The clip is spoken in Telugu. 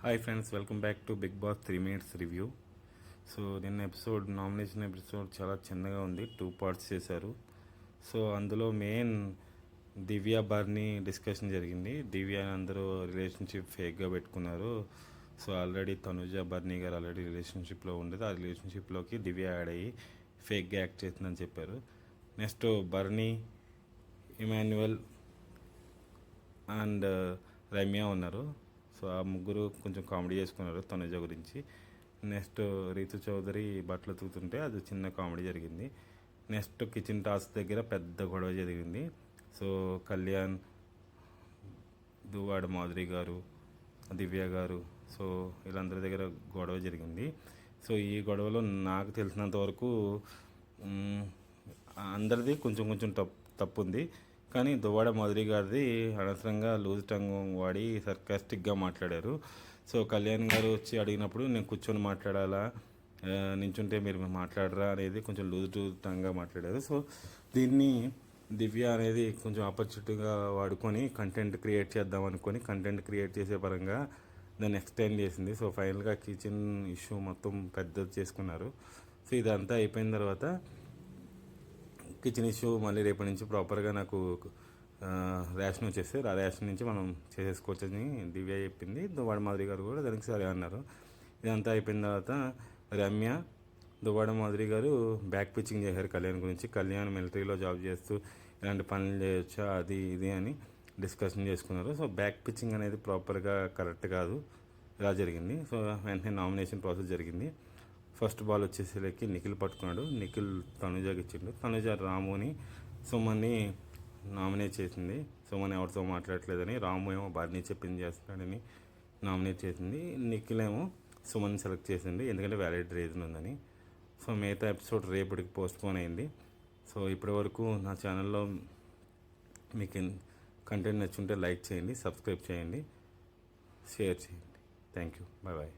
Hi friends, welcome back to Bigg Boss 3 minutes review. So నిన్న ఎపిసోడ్, నామినేషన్ ఎపిసోడ్ చాలా చిన్నగా ఉంది. 2 parts చేశారు. సో అందులో మెయిన్ దివ్య బర్నీ డిస్కషన్ జరిగింది. దివ్య అందరూ రిలేషన్షిప్ ఫేక్గా పెట్టుకున్నారు. సో ఆల్రెడీ తనుజ బర్నీ గారు ఆల్రెడీ రిలేషన్షిప్లో ఉండేది. ఆ రిలేషన్షిప్లోకి దివ్య యాడ్ అయ్యి ఫేక్గా యాక్ట్ చేస్తుందని చెప్పారు. నెక్స్ట్ బర్నీ, ఇమాన్యువల్ అండ్ రమ్య ఉన్నారు. సో ఆ ముగ్గురు కొంచెం కామెడీ చేసుకున్నారు తనుజ గురించి. నెక్స్ట్ రీతు చౌదరి బట్టలు తూతుంటే అది చిన్న కామెడీ జరిగింది. నెక్స్ట్ కిచెన్ టాస్క్ దగ్గర పెద్ద గొడవ జరిగింది. సో కళ్యాణ్, దువ్వాడ మాధురి గారు, దివ్య గారు, సో వీళ్ళందరి దగ్గర గొడవ జరిగింది. సో ఈ గొడవలో నాకు తెలిసినంత వరకు అందరిది కొంచెం కొంచెం తప్పు ఉంది. కానీ దువ్వాడ మాధురి గారిది అనవసరంగా లూజ్ టంగ్ వాడి సర్కాస్టిక్గా మాట్లాడారు. సో కళ్యాణ్ గారు వచ్చి అడిగినప్పుడు నేను కూర్చొని మాట్లాడాలా, నించుంటే మీరు మాట్లాడరా అనేది కొంచెం లూజ్ టంగ్గా మాట్లాడారు. సో దీన్ని దివ్య అనేది కొంచెం ఆపర్చునిటీగా వాడుకొని కంటెంట్ క్రియేట్ చేద్దాం అనుకొని కంటెంట్ క్రియేట్ చేసే పరంగా దాన్ని ఎక్స్టెండ్ చేసింది. సో ఫైనల్గా కిచెన్ ఇష్యూ మొత్తం పెద్దది చేసుకున్నారు. సో ఇదంతా అయిపోయిన తర్వాత కిచెన్ ఇష్యూ మళ్ళీ రేపటి నుంచి ప్రాపర్గా నాకు రేషన్ వచ్చేస్తే ఆ రేషన్ నుంచి మనం చేసేసుకోవచ్చని దివ్య చెప్పింది. దువ్వాడ మాధురి గారు కూడా దానికి సరే అన్నారు. ఇదంతా అయిపోయిన తర్వాత రమ్య, దువ్వాడ మాధురి గారు బ్యాక్ పిచ్చింగ్ చేశారు కళ్యాణ్ గురించి. కళ్యాణ్ మిలిటరీలో జాబ్ చేస్తూ ఇలాంటి పనులు చేయొచ్చా, అది ఇది అని డిస్కషన్ చేసుకున్నారు. సో బ్యాక్ పిచ్చింగ్ అనేది ప్రాపర్గా కరెక్ట్ కాదు, ఇలా జరిగింది. సో వెంటనే నామినేషన్ ప్రాసెస్ జరిగింది. ఫస్ట్ బాల్ వచ్చేసరికి నిఖిల్ పట్టుకున్నాడు. నిఖిల్ తనుజాకి ఇచ్చిండు. తనుజ రాముని, సుమన్ని నామినేట్ చేసింది. సుమన్ ఎవరితో మాట్లాడట్లేదని, రాము ఏమో బర్నీ చెప్పింది చేస్తున్నాడని నామినేట్ చేసింది. నిఖిల్ ఏమో సుమన్ సెలెక్ట్ చేసింది, ఎందుకంటే వ్యాలిడ్ రీజన్ ఉందని. సో మిగతా ఎపిసోడ్ రేపటికి పోస్ట్పోన్ అయింది. సో ఇప్పటి వరకు నా ఛానల్లో మీకు కంటెంట్ నచ్చుంటే లైక్ చేయండి, సబ్స్క్రైబ్ చేయండి, షేర్ చేయండి. Thank you. Bye bye.